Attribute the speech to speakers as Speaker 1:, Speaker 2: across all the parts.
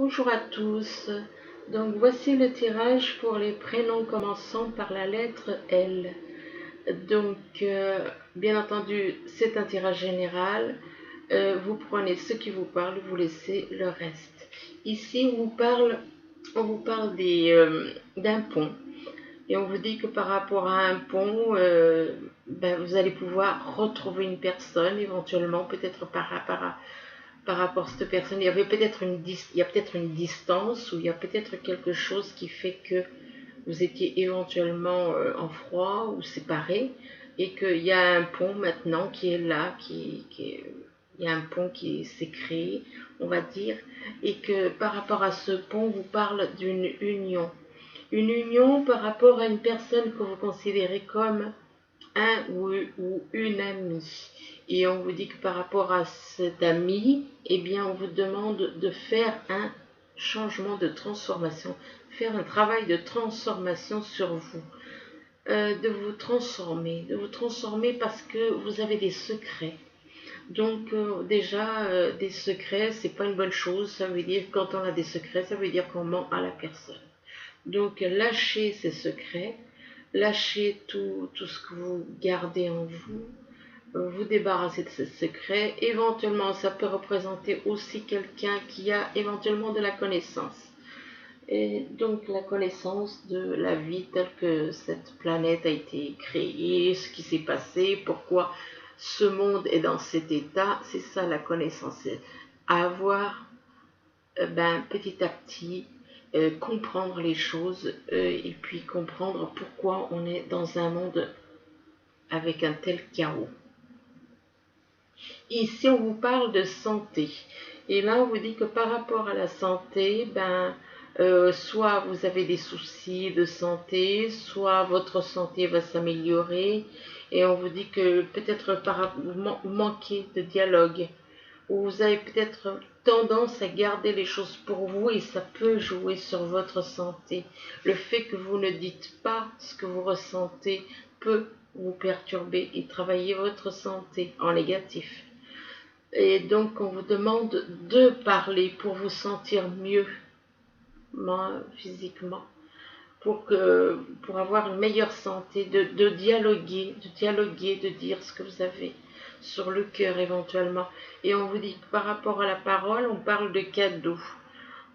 Speaker 1: Bonjour à tous. Donc voici le tirage pour les prénoms commençant par la lettre L. Donc bien entendu c'est un tirage général. Vous prenez ce qui vous parle, vous laissez le reste. Ici on vous parle d'un pont. Et on vous dit que par rapport à un pont, vous allez pouvoir retrouver une personne, éventuellement, peut-être par rapport à cette personne. Il y a peut-être une distance, ou il y a peut-être quelque chose qui fait que vous étiez éventuellement en froid ou séparés, et qu'il y a un pont maintenant qui est là, il y a un pont qui s'est créé, on va dire, et que par rapport à ce pont, vous parle d'une union. Une union par rapport à une personne que vous considérez comme un ou une amie. Et on vous dit que par rapport à cet ami, eh bien, on vous demande de faire un changement de transformation, faire un travail de transformation sur vous, de vous transformer parce que vous avez des secrets. Donc déjà, des secrets, c'est pas une bonne chose. Ça veut dire que quand on a des secrets, ça veut dire qu'on ment à la personne. Donc lâchez ces secrets, lâchez tout ce que vous gardez en vous, vous débarrassez de ces secrets. Éventuellement, ça peut représenter aussi quelqu'un qui a éventuellement de la connaissance. Et donc la connaissance de la vie telle que cette planète a été créée, ce qui s'est passé, pourquoi ce monde est dans cet état, c'est ça la connaissance. C'est avoir petit à petit comprendre les choses et puis comprendre pourquoi on est dans un monde avec un tel chaos. Ici, on vous parle de santé. Et là, on vous dit que par rapport à la santé, soit vous avez des soucis de santé, soit votre santé va s'améliorer. Et on vous dit que peut-être vous manquez de dialogue, ou vous avez peut-être tendance à garder les choses pour vous et ça peut jouer sur votre santé. Le fait que vous ne dites pas ce que vous ressentez peut vous perturber et travailler votre santé en négatif. Et donc on vous demande de parler pour vous sentir mieux physiquement, pour avoir une meilleure santé, de dialoguer, de dire ce que vous avez sur le cœur éventuellement. Et on vous dit que par rapport à la parole, on parle de cadeaux.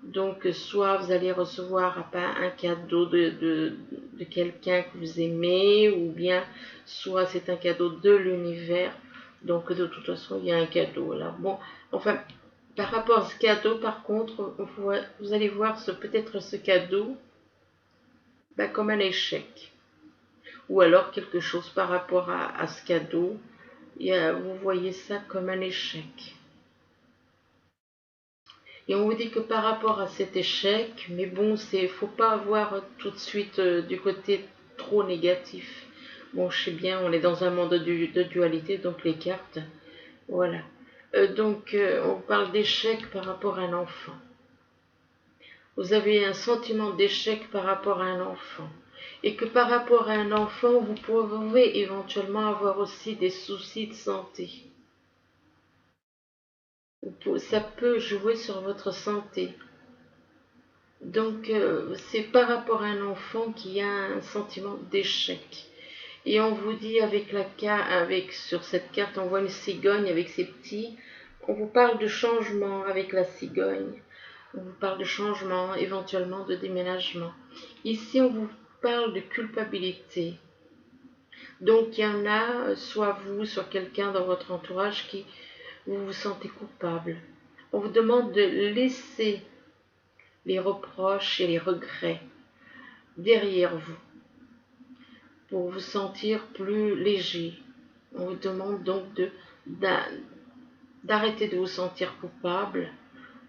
Speaker 1: Donc soit vous allez recevoir un cadeau de quelqu'un que vous aimez, ou bien soit c'est un cadeau de l'univers. Donc de toute façon, il y a un cadeau là. Bon, enfin, par rapport à ce cadeau, par contre, vous allez voir peut-être ce cadeau comme un échec. Ou alors quelque chose par rapport à ce cadeau, vous voyez ça comme un échec. Et on vous dit que par rapport à cet échec, mais bon, faut pas avoir tout de suite du côté trop négatif. Bon, je sais bien, on est dans un monde de dualité, donc les cartes, voilà. On parle d'échec par rapport à un enfant. Vous avez un sentiment d'échec par rapport à un enfant. Et que par rapport à un enfant, vous pouvez éventuellement avoir aussi des soucis de santé. Ça peut jouer sur votre santé. Donc, c'est par rapport à un enfant qui a un sentiment d'échec. Et on vous dit sur cette carte, on voit une cigogne avec ses petits. On vous parle de changement avec la cigogne. On vous parle de changement, éventuellement de déménagement. Ici, on vous parle de culpabilité. Donc, il y en a, soit vous, soit quelqu'un dans votre entourage qui vous sentez coupable. On vous demande de laisser les reproches et les regrets derrière vous pour vous sentir plus léger. On vous demande donc d'arrêter de vous sentir coupable,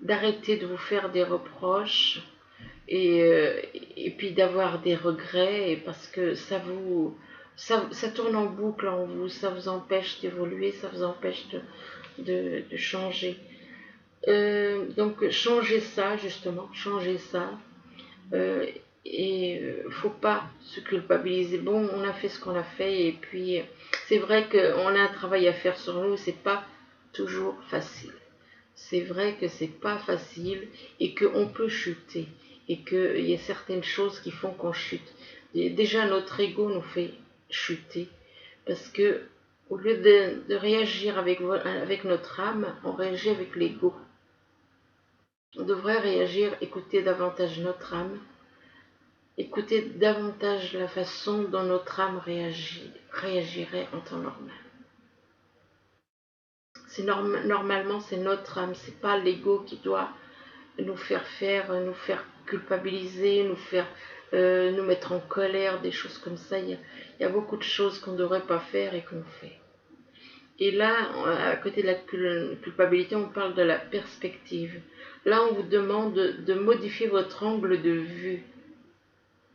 Speaker 1: d'arrêter de vous faire des reproches et puis d'avoir des regrets parce que ça tourne en boucle en vous, ça vous empêche d'évoluer, ça vous empêche de changer. Donc changez ça justement, changez ça. Faut pas se culpabiliser. Bon, on a fait ce qu'on a fait et puis c'est vrai qu'on a un travail à faire sur nous, c'est pas toujours facile. c'est vrai que c'est pas facile et qu'on peut chuter et qu'il y a certaines choses qui font qu'on chute. Déjà, notre ego nous fait chuter parce que au lieu de réagir avec notre âme, on réagit avec l'ego. On devrait réagir, écouter davantage notre âme, écouter davantage la façon dont notre âme réagirait en temps normal. Normalement, c'est notre âme, c'est pas l'ego qui doit nous faire culpabiliser, nous mettre en colère, des choses comme ça. Il y a beaucoup de choses qu'on ne devrait pas faire et qu'on fait. Et là, à côté de la culpabilité, on parle de la perspective. Là, on vous demande de modifier votre angle de vue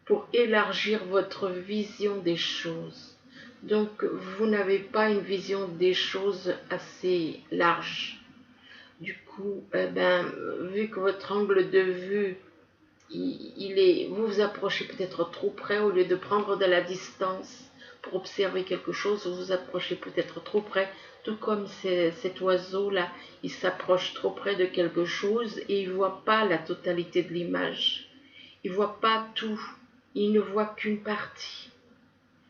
Speaker 1: pour élargir votre vision des choses. Donc, vous n'avez pas une vision des choses assez large. Du coup, vu que votre angle de vue, vous vous approchez peut-être trop près au lieu de prendre de la distance pour observer quelque chose, vous vous approchez peut-être trop près, tout comme cet oiseau-là, il s'approche trop près de quelque chose et il ne voit pas la totalité de l'image. Il ne voit pas tout, il ne voit qu'une partie,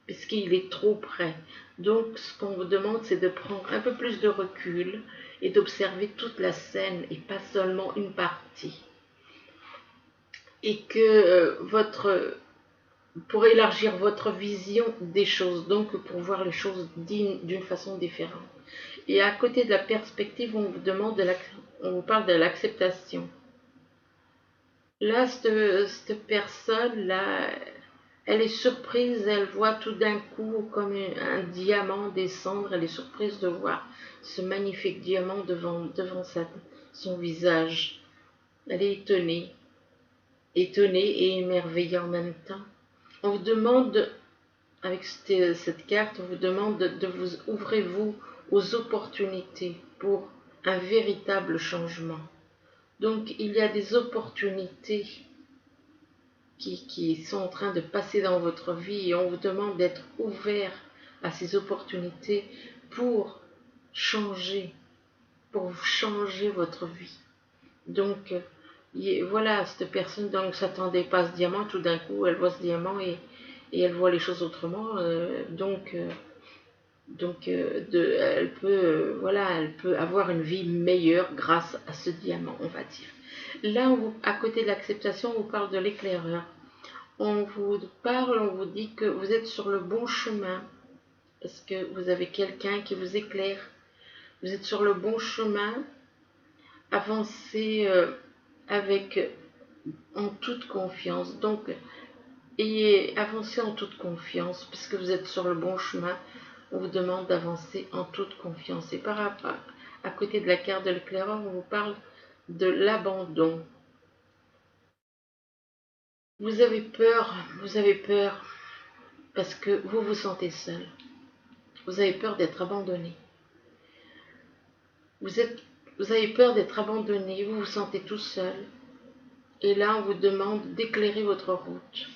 Speaker 1: puisqu'il est trop près. Donc, ce qu'on vous demande, c'est de prendre un peu plus de recul et d'observer toute la scène et pas seulement une partie. Et que pour élargir votre vision des choses, donc pour voir les choses d'une façon différente. Et à côté de la perspective, on vous parle de l'acceptation. Là, cette personne-là, elle est surprise, elle voit tout d'un coup comme un diamant descendre, elle est surprise de voir ce magnifique diamant devant son visage. Elle est étonnée et émerveillée en même temps. On vous demande, avec cette carte, on vous demande de vous ouvrez-vous aux opportunités pour un véritable changement. Donc il y a des opportunités qui sont en train de passer dans votre vie et on vous demande d'être ouvert à ces opportunités pour changer votre vie. Donc voilà, cette personne ne s'attendait pas à ce diamant, tout d'un coup elle voit ce diamant et elle voit les choses autrement, elle peut avoir une vie meilleure grâce à ce diamant, on va dire. Là, à côté de l'acceptation, on vous parle de l'éclaireur. On vous dit que vous êtes sur le bon chemin, parce que vous avez quelqu'un qui vous éclaire. Vous êtes sur le bon chemin, avancez en toute confiance. Donc, avancez en toute confiance, puisque vous êtes sur le bon chemin. On vous demande d'avancer en toute confiance. Et par rapport, à côté de la carte de l'éclaireur, on vous parle de l'abandon. Vous avez peur parce que vous vous sentez seul. Vous avez peur d'être abandonné. Vous avez peur d'être abandonné, vous vous sentez tout seul. Et là, on vous demande d'éclairer votre route.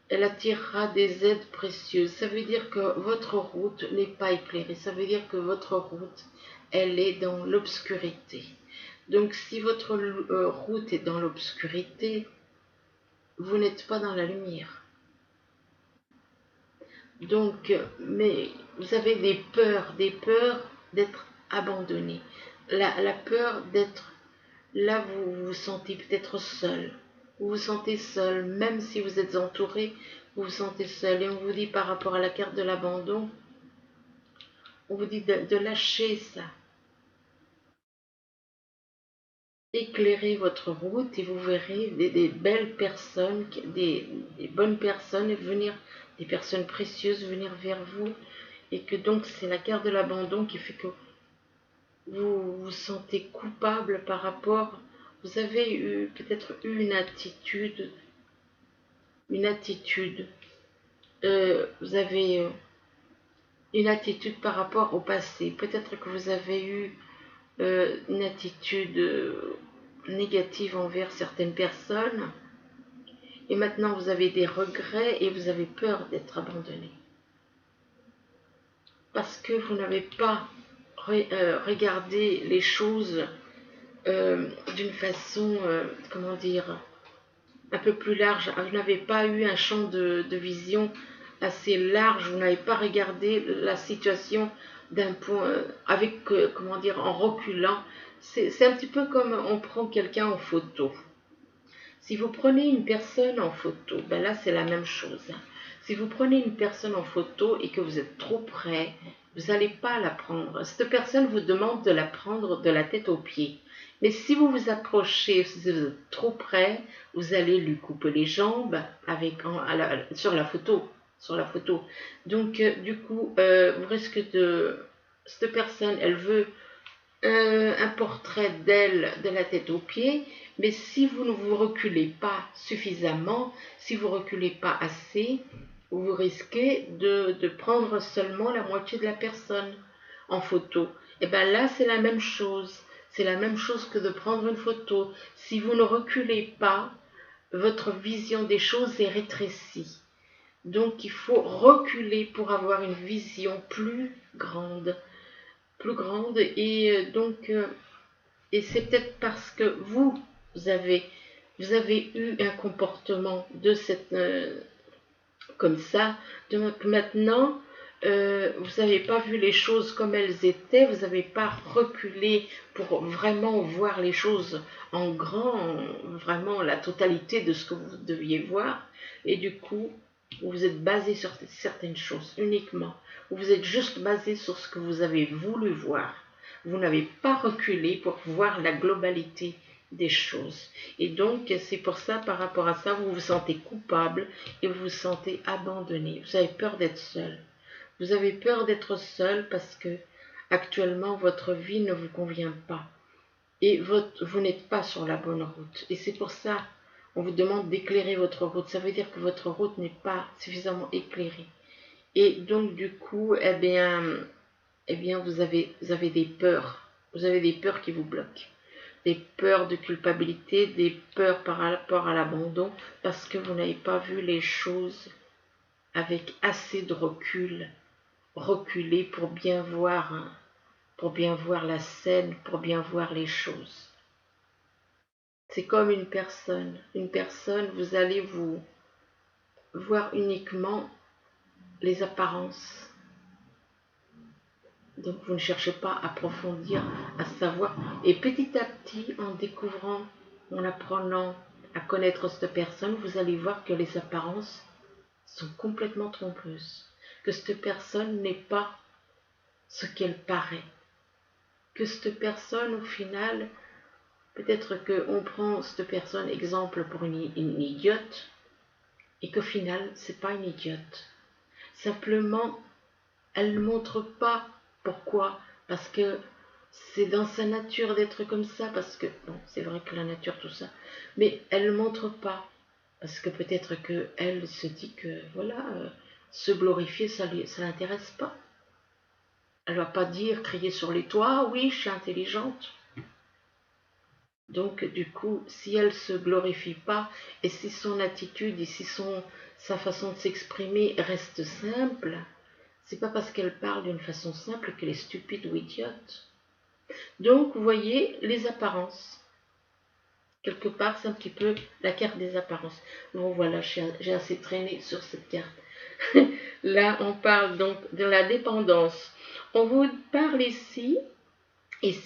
Speaker 1: Elle attirera des aides précieuses. Ça veut dire que votre route n'est pas éclairée. Ça veut dire que votre route, elle est dans l'obscurité. Donc, si votre route est dans l'obscurité, vous n'êtes pas dans la lumière. Donc, mais vous avez des peurs d'être abandonné. La peur d'être là, vous vous sentez peut-être seul. Vous vous sentez seul, même si vous êtes entouré, vous vous sentez seul. Et on vous dit par rapport à la carte de l'abandon, on vous dit de lâcher ça. Éclairez votre route et vous verrez des belles personnes, des bonnes personnes des personnes précieuses venir vers vous. Et que donc c'est la carte de l'abandon qui fait que vous vous sentez coupable par rapport, vous avez peut-être eu une attitude, vous avez une attitude par rapport au passé. Peut-être que vous avez eu une attitude négative envers certaines personnes et maintenant vous avez des regrets et vous avez peur d'être abandonné. Parce que vous n'avez pas regardé les choses d'une façon, comment dire, un peu plus large. Vous n'avez pas eu un champ de vision assez large, vous n'avez pas regardé la situation d'un point, avec, comment dire, en reculant. C'est un petit peu comme on prend quelqu'un en photo. Si vous prenez une personne en photo, ben là c'est la même chose. Si vous prenez une personne en photo et que vous êtes trop près, vous n'allez pas la prendre. Cette personne vous demande de la prendre de la tête aux pieds. Mais si vous vous approchez, si vous êtes trop près, vous allez lui couper les jambes sur la photo. Sur la photo. Donc, du coup, vous risquez de... Cette personne, elle veut un portrait d'elle de la tête aux pieds, mais si vous ne vous reculez pas suffisamment, si vous reculez pas assez, vous risquez de prendre seulement la moitié de la personne en photo. Et bien là, c'est la même chose. C'est la même chose que de prendre une photo. Si vous ne reculez pas, votre vision des choses est rétrécie. Donc il faut reculer pour avoir une vision plus grande et donc et c'est peut-être parce que avez vous avez eu un comportement de cette comme ça, donc maintenant vous n'avez pas vu les choses comme elles étaient, vous n'avez pas reculé pour vraiment voir les choses en grand, vraiment la totalité de ce que vous deviez voir, et du coup vous vous êtes basé sur certaines choses uniquement, vous êtes juste basé sur ce que vous avez voulu voir, vous n'avez pas reculé pour voir la globalité des choses. Et donc, c'est pour ça, par rapport à ça, vous vous sentez coupable et vous vous sentez abandonné. Vous avez peur d'être seul. Vous avez peur d'être seul parce que actuellement, votre vie ne vous convient pas. Et vous n'êtes pas sur la bonne route. Et c'est pour ça, on vous demande d'éclairer votre route. Ça veut dire que votre route n'est pas suffisamment éclairée. Et donc, du coup, eh bien vous avez des peurs. Vous avez des peurs qui vous bloquent. Des peurs de culpabilité, des peurs par rapport à l'abandon, parce que vous n'avez pas vu les choses avec assez de recul, reculer pour bien voir la scène, pour bien voir les choses. C'est comme une personne. Une personne, vous allez vous voir uniquement les apparences. Donc vous ne cherchez pas à approfondir, à savoir. Et petit à petit, en découvrant, en apprenant à connaître cette personne, vous allez voir que les apparences sont complètement trompeuses. Que cette personne n'est pas ce qu'elle paraît. Que cette personne, au final, peut-être qu'on prend cette personne exemple pour une idiote, et qu'au final, c'est pas une idiote. Simplement, elle ne montre pas pourquoi. Parce que c'est dans sa nature d'être comme ça, parce que, bon, c'est vrai que la nature, tout ça, mais elle ne montre pas. Parce que peut-être qu'elle se dit que, voilà, se glorifier, ça l'intéresse pas. Elle va pas dire, crier sur les toits, ah oui, je suis intelligente. Donc, du coup, si elle se glorifie pas, et si son attitude, et si sa façon de s'exprimer reste simple, c'est pas parce qu'elle parle d'une façon simple qu'elle est stupide ou idiote. Donc, vous voyez, les apparences. Quelque part, c'est un petit peu la carte des apparences. Bon, voilà, j'ai assez traîné sur cette carte. Là, on parle donc de la dépendance. On vous parle ici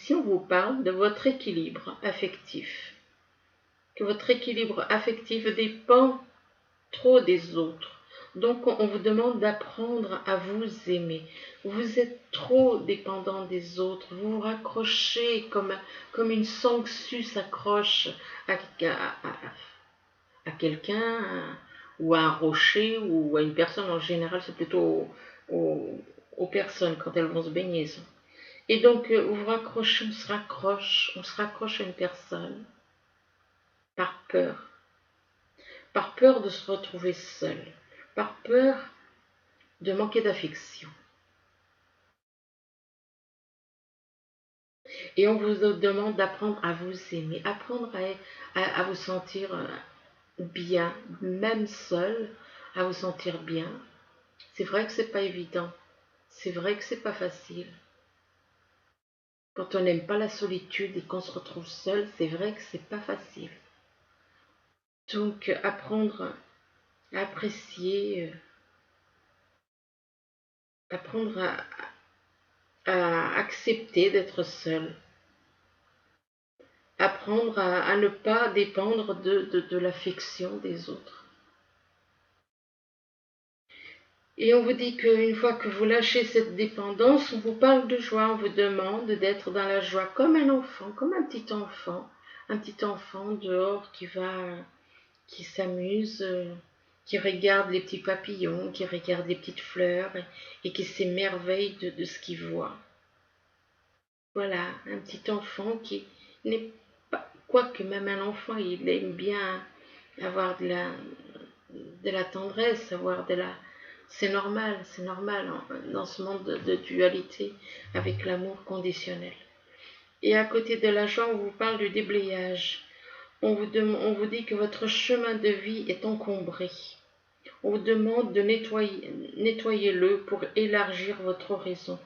Speaker 1: on vous parle de votre équilibre affectif. Que votre équilibre affectif dépend trop des autres. Donc, on vous demande d'apprendre à vous aimer. Vous êtes trop dépendant des autres. Vous vous raccrochez comme une sangsue s'accroche à quelqu'un ou à un rocher ou à une personne. En général, c'est plutôt aux personnes quand elles vont se baigner. Ça. Et donc, vous vous raccrochez, on se raccroche à une personne par peur. Par peur de se retrouver seul. Par peur de manquer d'affection. Et on vous demande d'apprendre à vous aimer, apprendre à vous sentir bien, même seul, à vous sentir bien. C'est vrai que c'est pas évident, c'est vrai que c'est pas facile. Quand on n'aime pas la solitude et qu'on se retrouve seul, c'est vrai que c'est pas facile. Donc apprendre à apprécier, apprendre à accepter d'être seul, apprendre à ne pas dépendre de l'affection des autres. Et on vous dit qu'une fois que vous lâchez cette dépendance, on vous parle de joie, on vous demande d'être dans la joie comme un enfant, comme un petit enfant dehors qui s'amuse, qui regarde les petits papillons, qui regarde les petites fleurs et qui s'émerveille de ce qu'il voit. Voilà, un petit enfant qui n'est pas, quoique même un enfant, il aime bien avoir de la tendresse, avoir de la... c'est normal dans ce monde de dualité avec l'amour conditionnel. Et à côté de la joie, on vous parle du déblayage. On vous dit que votre chemin de vie est encombré. On vous demande de nettoyer-le pour élargir votre horizon.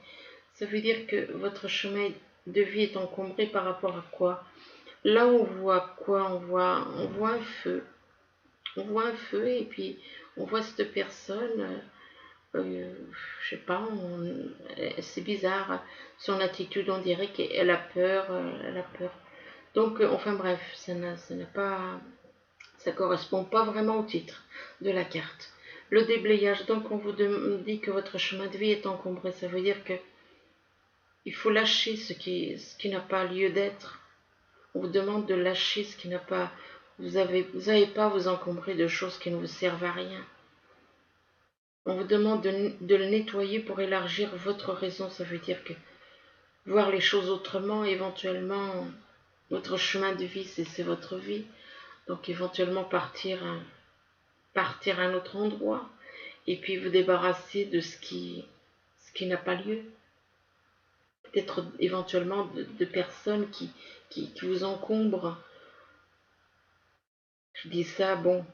Speaker 1: Ça veut dire que votre chemin de vie est encombré par rapport à quoi? Là, on voit quoi? On voit un feu. On voit un feu et puis on voit cette personne, je sais pas, c'est bizarre, son attitude, on dirait qu'elle a peur, elle a peur. Donc, enfin bref, ça correspond pas vraiment au titre de la carte. Le déblayage, donc on vous dit que votre chemin de vie est encombré, ça veut dire que il faut lâcher ce qui n'a pas lieu d'être. On vous demande de lâcher ce qui n'a pas... Vous n'avez pas à vous encombrer de choses qui ne vous servent à rien. On vous demande de le nettoyer pour élargir votre raison. Ça veut dire que voir les choses autrement, éventuellement, votre chemin de vie, c'est votre vie. Donc éventuellement partir à un autre endroit. Et puis vous débarrasser de ce qui n'a pas lieu. Peut-être éventuellement de personnes qui vous encombrent. Je dis ça, bon,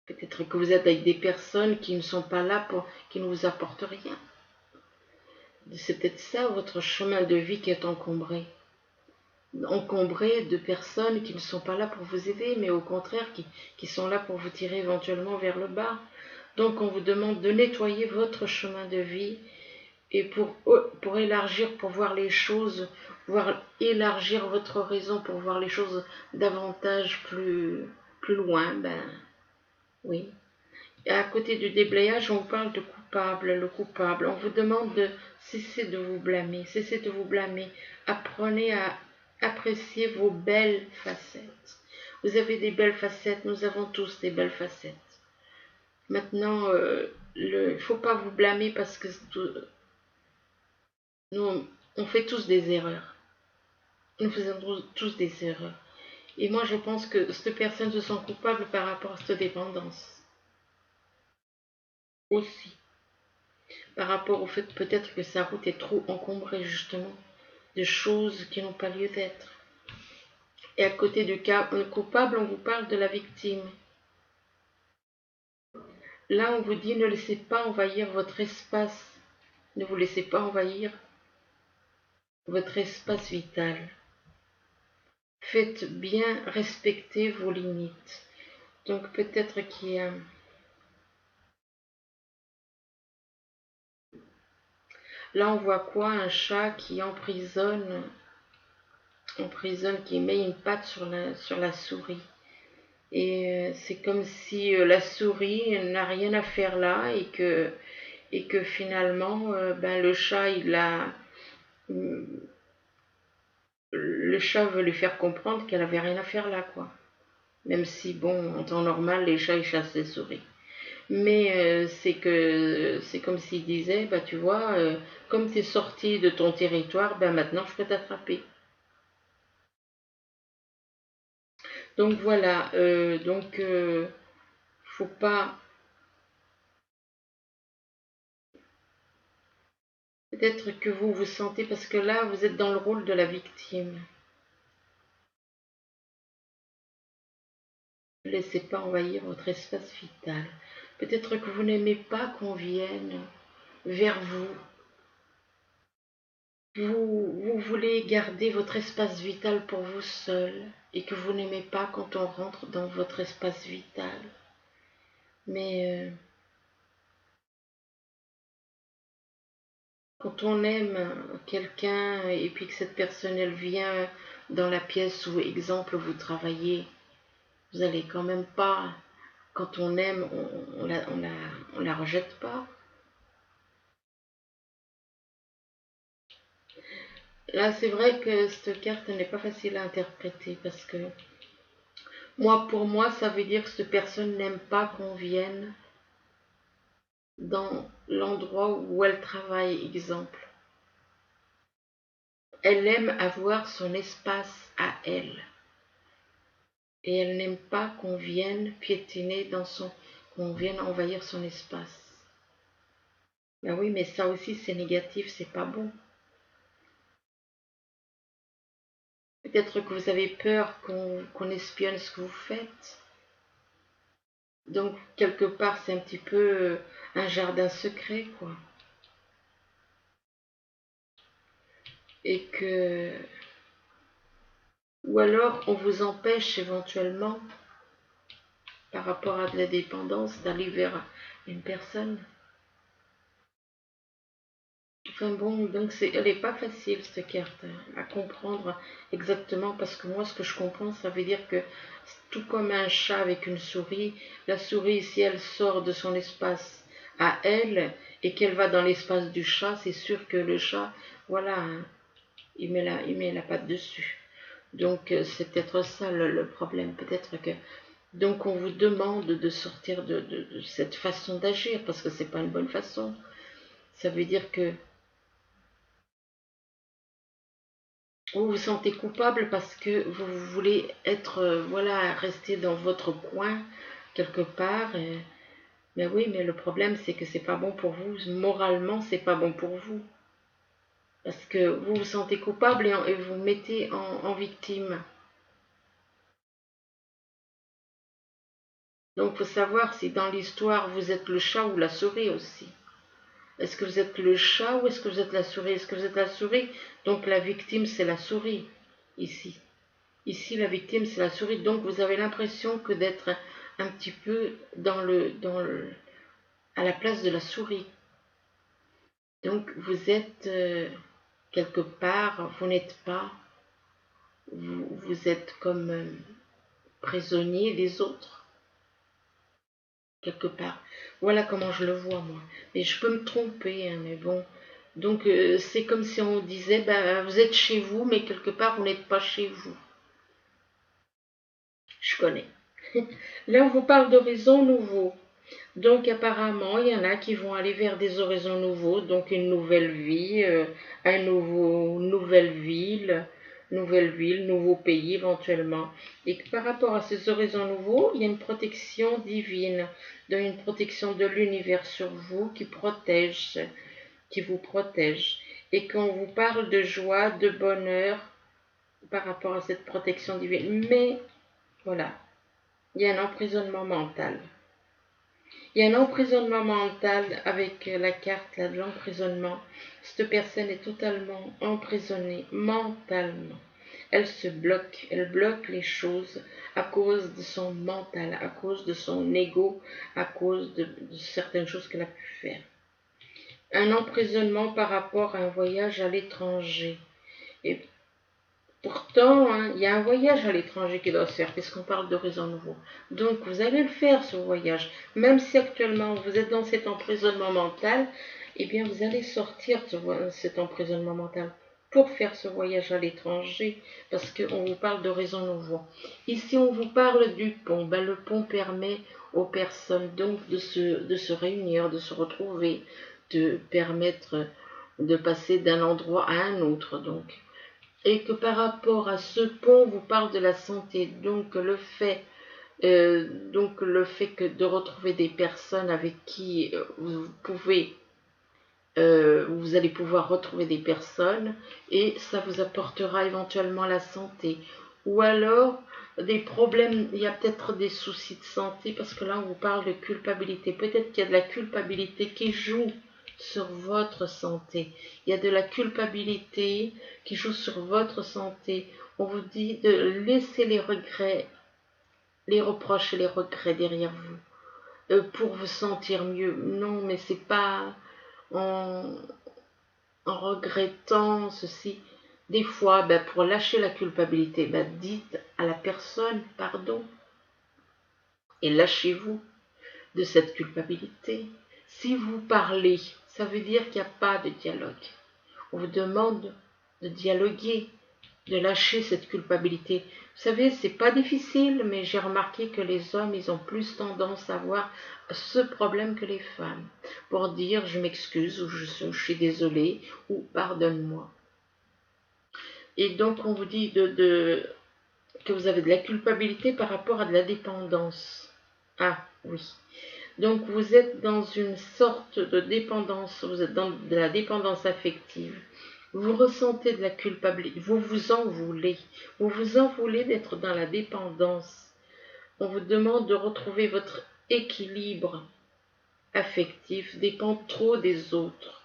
Speaker 1: peut-être que vous êtes avec des personnes qui ne sont pas là qui ne vous apportent rien. C'est peut-être ça votre chemin de vie qui est encombré. Encombré de personnes qui ne sont pas là pour vous aider, mais au contraire qui sont là pour vous tirer éventuellement vers le bas. Donc on vous demande de nettoyer votre chemin de vie et pour élargir, pour voir les choses, élargir votre horizon pour voir les choses davantage plus loin, ben oui. Et à côté du déblayage, on parle de coupable, le coupable. On vous demande de cesser de vous blâmer, cessez de vous blâmer. Apprenez à apprécier vos belles facettes. Vous avez des belles facettes, nous avons tous des belles facettes. Maintenant, il ne faut pas vous blâmer parce que nous, on fait tous des erreurs. Nous faisons tous des erreurs. Et moi, je pense que cette personne se sent coupable par rapport à cette dépendance. Aussi. Par rapport au fait peut-être que sa route est trop encombrée justement de choses qui n'ont pas lieu d'être. Et à côté du coupable, on vous parle de la victime. Là, on vous dit ne laissez pas envahir votre espace, ne vous laissez pas envahir votre espace vital. Faites bien respecter vos limites. Donc peut-être qu'il y a... Là, on voit quoi? Un chat qui emprisonne, qui met une patte sur la souris. Et c'est comme si la souris n'a rien à faire là et que finalement, ben, le chat veut lui faire comprendre qu'elle avait rien à faire là, quoi. Même si, bon, en temps normal, les chats, ils chassent les souris. Mais c'est comme s'il disait, bah tu vois, comme tu es sorti de ton territoire, ben maintenant je peux t'attraper. Donc voilà, faut pas... Peut-être que vous vous sentez, parce que là, vous êtes dans le rôle de la victime. Ne laissez pas envahir votre espace vital. Peut-être que vous n'aimez pas qu'on vienne vers vous vous voulez garder votre espace vital pour vous seul et que vous n'aimez pas quand on rentre dans votre espace vital. Mais quand on aime quelqu'un et puis que cette personne elle vient dans la pièce où, exemple, vous travaillez, vous allez quand même pas, quand on aime, on la rejette pas. Là, c'est vrai que cette carte n'est pas facile à interpréter parce que pour moi, ça veut dire que cette personne n'aime pas qu'on vienne dans l'endroit où elle travaille, exemple. Elle aime avoir son espace à elle. Et elle n'aime pas qu'on vienne piétiner qu'on vienne envahir son espace. Ben oui, mais ça aussi c'est négatif, c'est pas bon. Peut-être que vous avez peur qu'on espionne ce que vous faites. Donc, quelque part, c'est un petit peu un jardin secret, quoi. Et que... Ou alors, on vous empêche éventuellement, par rapport à de la dépendance, d'aller vers une personne. Enfin bon, donc elle n'est pas facile cette carte à comprendre exactement parce que moi ce que je comprends ça veut dire que tout comme un chat avec une souris, la souris si elle sort de son espace à elle et qu'elle va dans l'espace du chat, c'est sûr que le chat, voilà, hein, il met la patte dessus. Donc c'est peut-être ça le problème, peut-être que... Donc on vous demande de sortir de cette façon d'agir parce que c'est pas une bonne façon. Ça veut dire que vous vous sentez coupable parce que vous voulez être, voilà, rester dans votre coin quelque part. Mais oui, mais le problème c'est que c'est pas bon pour vous. Moralement, c'est pas bon pour vous. Parce que vous vous sentez coupable et vous mettez en victime. Donc, il faut savoir si dans l'histoire vous êtes le chat ou la souris aussi. Est-ce que vous êtes le chat ou est-ce que vous êtes la souris? Est-ce que vous êtes la souris? Donc, la victime, c'est la souris, ici. Ici, la victime, c'est la souris. Donc, vous avez l'impression que d'être un petit peu à la place de la souris. Donc, vous êtes quelque part, vous n'êtes pas, vous êtes comme prisonnier des autres, quelque part. Voilà comment je le vois, moi. Mais je peux me tromper, hein, mais bon. Donc, c'est comme si on disait, ben, vous êtes chez vous, mais quelque part, vous n'êtes pas chez vous. Je connais. Là, on vous parle d'horizons nouveaux. Donc apparemment, il y en a qui vont aller vers des horizons nouveaux, donc une nouvelle vie, nouvelle ville, nouveau pays éventuellement. Et que par rapport à ces horizons nouveaux, il y a une protection divine, donc une protection de l'univers sur vous qui vous protège. Et qu'on vous parle de joie, de bonheur par rapport à cette protection divine. Mais voilà, il y a un emprisonnement mental. Il y a un emprisonnement mental avec la carte là, de l'emprisonnement. Cette personne est totalement emprisonnée mentalement. Elle bloque les choses à cause de son mental, à cause de son ego, à cause de certaines choses qu'elle a pu faire. Un emprisonnement par rapport à un voyage à l'étranger. Et pourtant, hein, il y a un voyage à l'étranger qui doit se faire, puisqu'on parle d'horizon nouveau. Donc, vous allez le faire, ce voyage. Même si actuellement, vous êtes dans cet emprisonnement mental, eh bien, vous allez sortir de cet emprisonnement mental pour faire ce voyage à l'étranger, parce qu'on vous parle d'horizon nouveau. Ici, on vous parle du pont. Ben, le pont permet aux personnes donc de se réunir, de se retrouver, de permettre de passer d'un endroit à un autre. Et que par rapport à ce pont, vous parle de la santé. Donc le fait que de retrouver des personnes avec qui vous allez pouvoir retrouver des personnes et ça vous apportera éventuellement la santé. Ou alors des problèmes, il y a peut-être des soucis de santé parce que là on vous parle de culpabilité. Peut-être qu'il y a de la culpabilité qui joue sur votre santé. Il y a de la culpabilité qui joue sur votre santé. On vous dit de laisser les regrets, les reproches et les regrets derrière vous pour vous sentir mieux. Non, mais c'est pas en, en regrettant ceci. Des fois, pour lâcher la culpabilité, dites à la personne pardon et lâchez-vous de cette culpabilité. Si vous parlez, ça veut dire qu'il n'y a pas de dialogue. On vous demande de dialoguer, de lâcher cette culpabilité. Vous savez, c'est pas difficile, mais j'ai remarqué que les hommes, ils ont plus tendance à avoir ce problème que les femmes, pour dire je m'excuse ou je suis désolée ou pardonne-moi. Et donc on vous dit que vous avez de la culpabilité par rapport à de la dépendance. Ah oui. Donc vous êtes dans une sorte de dépendance, vous êtes dans de la dépendance affective. Vous ressentez de la culpabilité, vous vous en voulez d'être dans la dépendance. On vous demande de retrouver votre équilibre affectif, dépend trop des autres.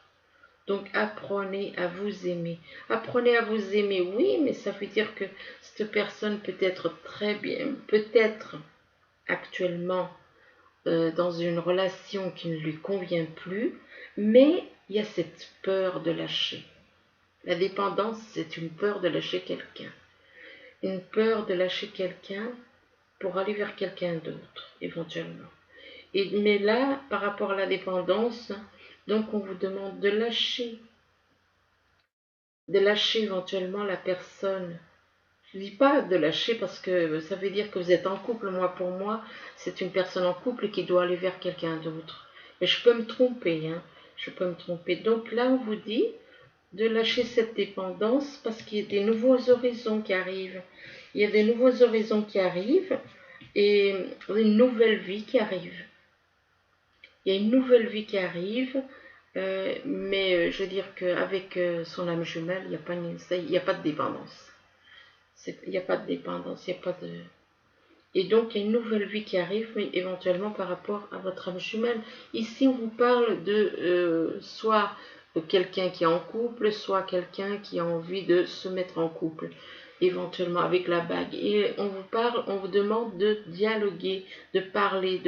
Speaker 1: Donc apprenez à vous aimer. Apprenez à vous aimer, oui, mais ça veut dire que cette personne peut être très bien, peut-être actuellement dans une relation qui ne lui convient plus, mais il y a cette peur de lâcher. La dépendance, c'est une peur de lâcher quelqu'un. Une peur de lâcher quelqu'un pour aller vers quelqu'un d'autre, éventuellement. Mais là, par rapport à la dépendance, donc on vous demande de lâcher éventuellement la personne. Je ne dis pas de lâcher parce que ça veut dire que vous êtes en couple. Moi, pour moi, c'est une personne en couple qui doit aller vers quelqu'un d'autre. Et je peux me tromper, hein. Je peux me tromper. Donc là, on vous dit de lâcher cette dépendance parce qu'il y a des nouveaux horizons qui arrivent. Il y a des nouveaux horizons qui arrivent et une nouvelle vie qui arrive. Il y a une nouvelle vie qui arrive, mais je veux dire qu'avec son âme jumelle, il n'y a pas de dépendance. Il n'y a pas de dépendance, il n'y a pas de... Et donc, il y a une nouvelle vie qui arrive, mais éventuellement par rapport à votre âme jumelle. Ici, on vous parle de soit quelqu'un qui est en couple, soit quelqu'un qui a envie de se mettre en couple, éventuellement avec la bague. Et on vous demande de dialoguer, de parler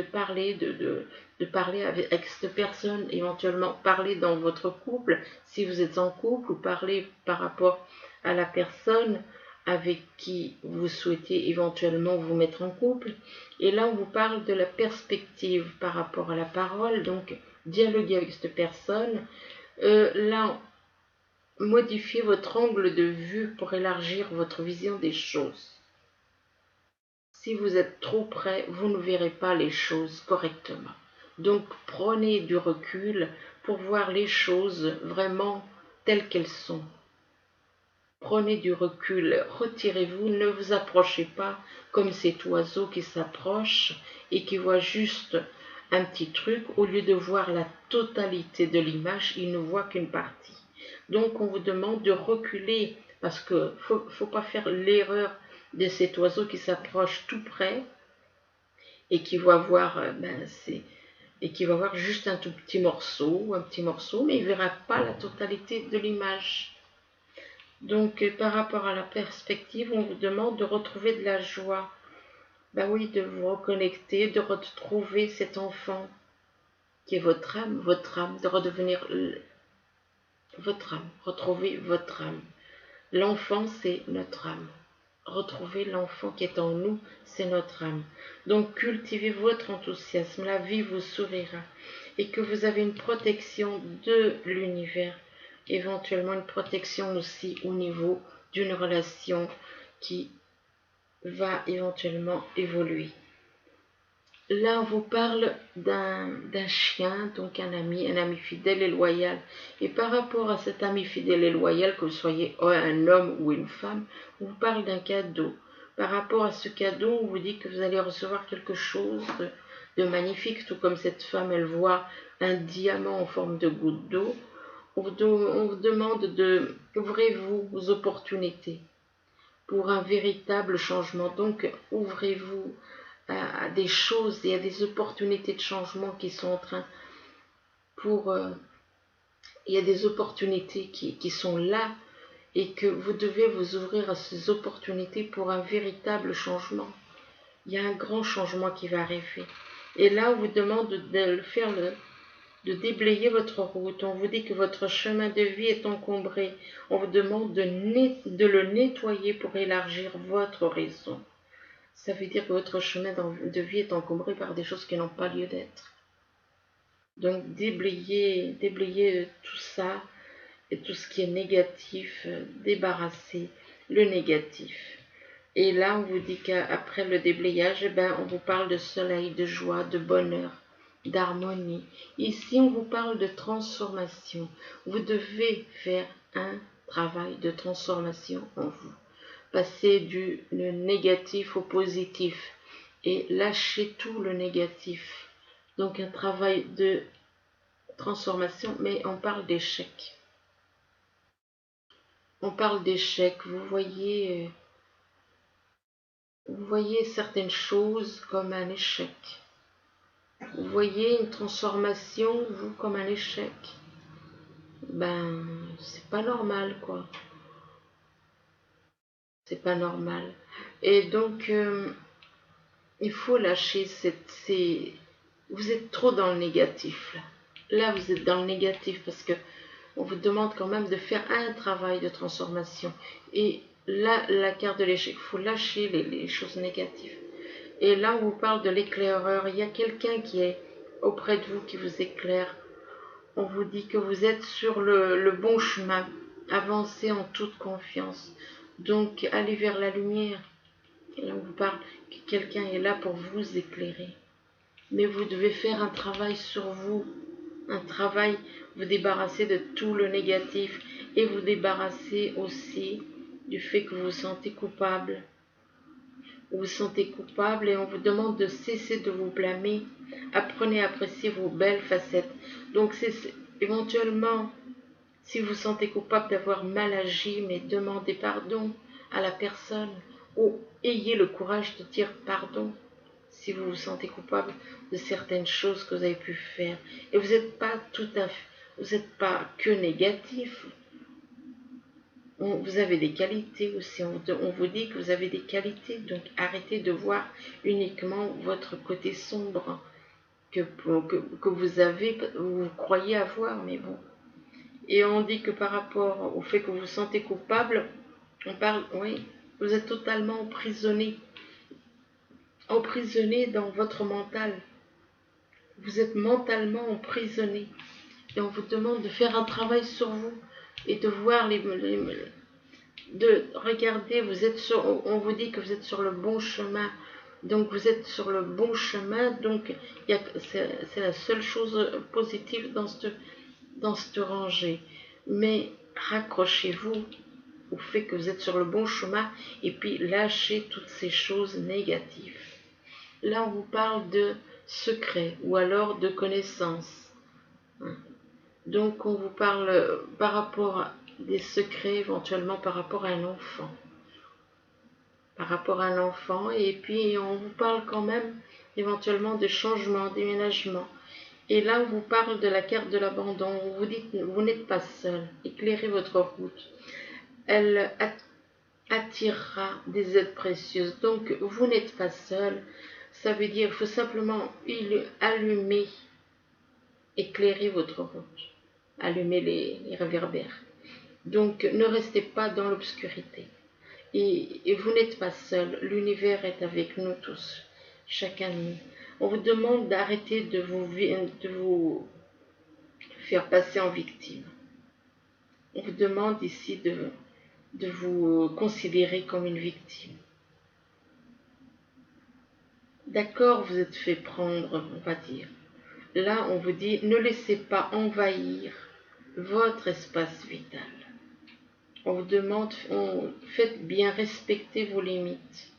Speaker 1: avec cette personne, éventuellement parler dans votre couple, si vous êtes en couple, ou parler par rapport à la personne avec qui vous souhaitez éventuellement vous mettre en couple. Et là, on vous parle de la perspective par rapport à la parole, donc dialoguer avec cette personne. Là, modifiez votre angle de vue pour élargir votre vision des choses. Si vous êtes trop près, vous ne verrez pas les choses correctement. Donc, prenez du recul pour voir les choses vraiment telles qu'elles sont. Prenez du recul, retirez-vous, ne vous approchez pas comme cet oiseau qui s'approche et qui voit juste un petit truc. Au lieu de voir la totalité de l'image, il ne voit qu'une partie. Donc on vous demande de reculer parce qu'il ne faut pas faire l'erreur de cet oiseau qui s'approche tout près et qui va voir, juste un tout petit morceau, mais il ne verra pas la totalité de l'image. Donc, par rapport à la perspective, on vous demande de retrouver de la joie. Oui, de vous reconnecter, de retrouver cet enfant qui est votre âme, de redevenir votre âme, retrouver votre âme. L'enfant, c'est notre âme. Retrouver l'enfant qui est en nous, c'est notre âme. Donc, cultivez votre enthousiasme, la vie vous sourira et que vous avez une protection de l'univers. Éventuellement une protection aussi au niveau d'une relation qui va éventuellement évoluer. Là, on vous parle d'un chien, donc un ami fidèle et loyal. Et par rapport à cet ami fidèle et loyal, que vous soyez un homme ou une femme, on vous parle d'un cadeau. Par rapport à ce cadeau, on vous dit que vous allez recevoir quelque chose de magnifique, tout comme cette femme, elle voit un diamant en forme de goutte d'eau. On vous demande de ouvrez-vous aux opportunités pour un véritable changement. Donc, ouvrez-vous à des choses et à des opportunités de changement qui sont en train pour il y a des opportunités qui sont là et que vous devez vous ouvrir à ces opportunités pour un véritable changement. Il y a un grand changement qui va arriver. Et là, on vous demande de déblayer votre route. On vous dit que votre chemin de vie est encombré. On vous demande de le nettoyer pour élargir votre horizon. Ça veut dire que votre chemin de vie est encombré par des choses qui n'ont pas lieu d'être. Donc déblayer tout ça et tout ce qui est négatif, débarrasser le négatif. Et là, on vous dit qu'après le déblayage, on vous parle de soleil, de joie, de bonheur, d'harmonie. Ici, on vous parle de transformation. Vous devez faire un travail de transformation en vous. Passer du négatif au positif et lâcher tout le négatif. Donc un travail de transformation, mais on parle d'échec. On parle d'échec. Vous voyez certaines choses comme un échec. Vous voyez une transformation, vous, comme un échec. C'est pas normal, quoi. C'est pas normal. Et donc, il faut lâcher vous êtes trop dans le négatif, là. Là, vous êtes dans le négatif parce que on vous demande quand même de faire un travail de transformation. Et là, la carte de l'échec, il faut lâcher les choses négatives. Et là, on vous parle de l'éclaireur. Il y a quelqu'un qui est auprès de vous qui vous éclaire. On vous dit que vous êtes sur le bon chemin. Avancez en toute confiance. Donc, allez vers la lumière. Et là, on vous parle que quelqu'un est là pour vous éclairer. Mais vous devez faire un travail sur vous. Un travail, vous débarrasser de tout le négatif et vous débarrasser aussi du fait que vous vous sentez coupable. Vous vous sentez coupable et on vous demande de cesser de vous blâmer. Apprenez à apprécier vos belles facettes. Donc, éventuellement, si vous vous sentez coupable d'avoir mal agi, mais demandez pardon à la personne ou ayez le courage de dire pardon si vous vous sentez coupable de certaines choses que vous avez pu faire. Et vous n'êtes pas vous n'êtes pas que négatif. Vous avez des qualités aussi. On vous dit que vous avez des qualités. Donc arrêtez de voir uniquement votre côté sombre que vous croyez avoir. Mais bon. Et on dit que par rapport au fait que vous vous sentez coupable, oui, vous êtes totalement emprisonné dans votre mental. Vous êtes mentalement emprisonné. Et on vous demande de faire un travail sur vous et de voir de regarder, on vous dit que vous êtes sur le bon chemin. Donc vous êtes sur le bon chemin, donc c'est la seule chose positive dans cette rangée. Mais raccrochez-vous au fait que vous êtes sur le bon chemin et puis lâchez toutes ces choses négatives. Là, on vous parle de secret ou alors de connaissances. Donc, on vous parle par rapport à des secrets, éventuellement par rapport à un enfant. Par rapport à un enfant, et puis on vous parle quand même éventuellement de changement, déménagement. Et là, on vous parle de la carte de l'abandon. Vous dites, vous n'êtes pas seul. Éclairez votre route. Elle attirera des aides précieuses. Donc, vous n'êtes pas seul. Ça veut dire qu'il faut simplement allumer, éclairer votre route. Allumer les réverbères. Donc, ne restez pas dans l'obscurité. Et vous n'êtes pas seul. L'univers est avec nous tous, chacun de nous. On vous demande d'arrêter de vous faire passer en victime. On vous demande ici de vous considérer comme une victime. D'accord, vous êtes fait prendre, on va dire. Là, on vous dit, ne laissez pas envahir votre espace vital. On vous demande, faites bien respecter vos limites.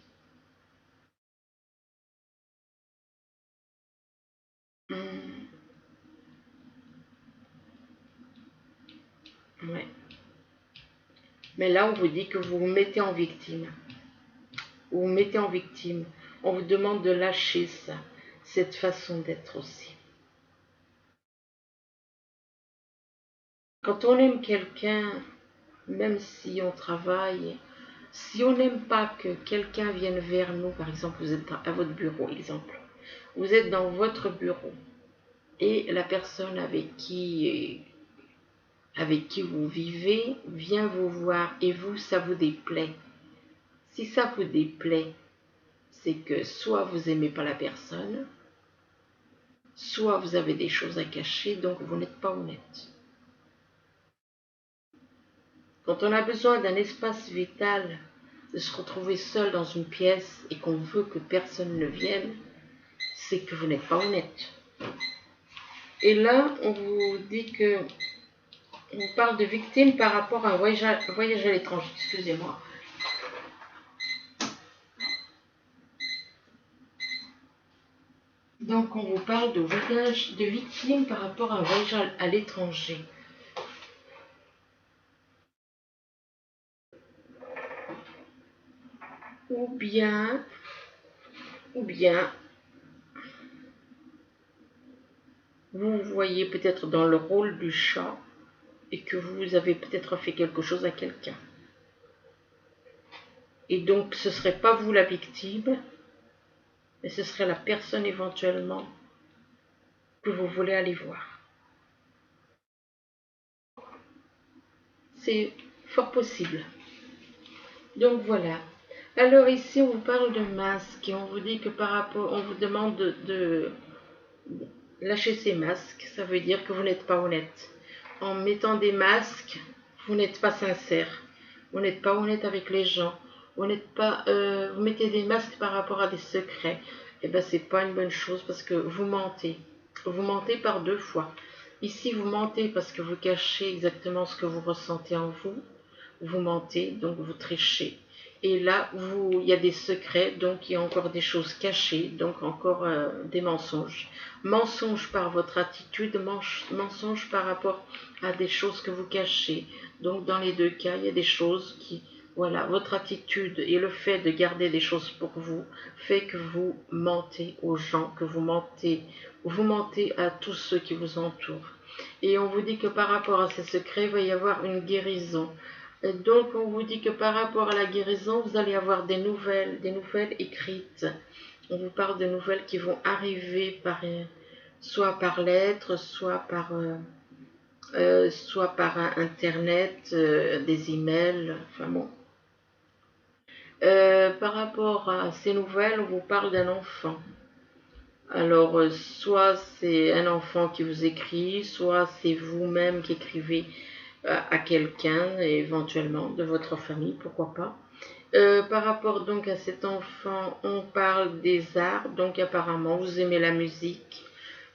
Speaker 1: Ouais. Mais là, on vous dit que vous vous mettez en victime. Vous vous mettez en victime. On vous demande de lâcher ça, cette façon d'être aussi. Quand on aime quelqu'un, même si on travaille, si on n'aime pas que quelqu'un vienne vers nous, par exemple, vous êtes à votre bureau, exemple, vous êtes dans votre bureau et la personne avec qui vous vivez vient vous voir et vous, ça vous déplaît. Si ça vous déplaît, c'est que soit vous n'aimez pas la personne, soit vous avez des choses à cacher, donc vous n'êtes pas honnête. Quand on a besoin d'un espace vital, de se retrouver seul dans une pièce et qu'on veut que personne ne vienne, c'est que vous n'êtes pas honnête. Et là, on vous dit que on parle de victime par rapport à un voyage à l'étranger. Excusez-moi. Donc, on vous parle de voyage de victime par rapport à un voyage à l'étranger. Ou bien, vous vous voyez peut-être dans le rôle du chat et que vous avez peut-être fait quelque chose à quelqu'un. Et donc, ce ne serait pas vous la victime, mais ce serait la personne éventuellement que vous voulez aller voir. C'est fort possible. Donc voilà. Alors ici, on vous parle de masque et on vous dit que par rapport, on vous demande de lâcher ces masques. Ça veut dire que vous n'êtes pas honnête. En mettant des masques, vous n'êtes pas sincère. Vous n'êtes pas honnête avec les gens. Vous n'êtes pas, vous mettez des masques par rapport à des secrets. Eh bien, c'est pas une bonne chose parce que vous mentez. Vous mentez par deux fois. Ici, vous mentez parce que vous cachez exactement ce que vous ressentez en vous. Vous mentez, donc vous trichez. Et là, il y a des secrets, donc il y a encore des choses cachées, donc encore des mensonges. Mensonges par votre attitude, mensonges par rapport à des choses que vous cachez. Donc dans les deux cas, il y a des choses qui... Voilà, votre attitude et le fait de garder des choses pour vous fait que vous mentez aux gens, que vous mentez à tous ceux qui vous entourent. Et on vous dit que par rapport à ces secrets, il va y avoir une guérison. Et donc on vous dit que par rapport à la guérison, vous allez avoir des nouvelles écrites. On vous parle de nouvelles qui vont arriver soit par lettre, soit par internet, des emails, enfin bon. Par rapport à ces nouvelles, on vous parle d'un enfant. Alors, soit c'est un enfant qui vous écrit, soit c'est vous-même qui écrivez à quelqu'un, éventuellement de votre famille, pourquoi pas. Par rapport donc à cet enfant, on parle des arts, donc apparemment vous aimez la musique.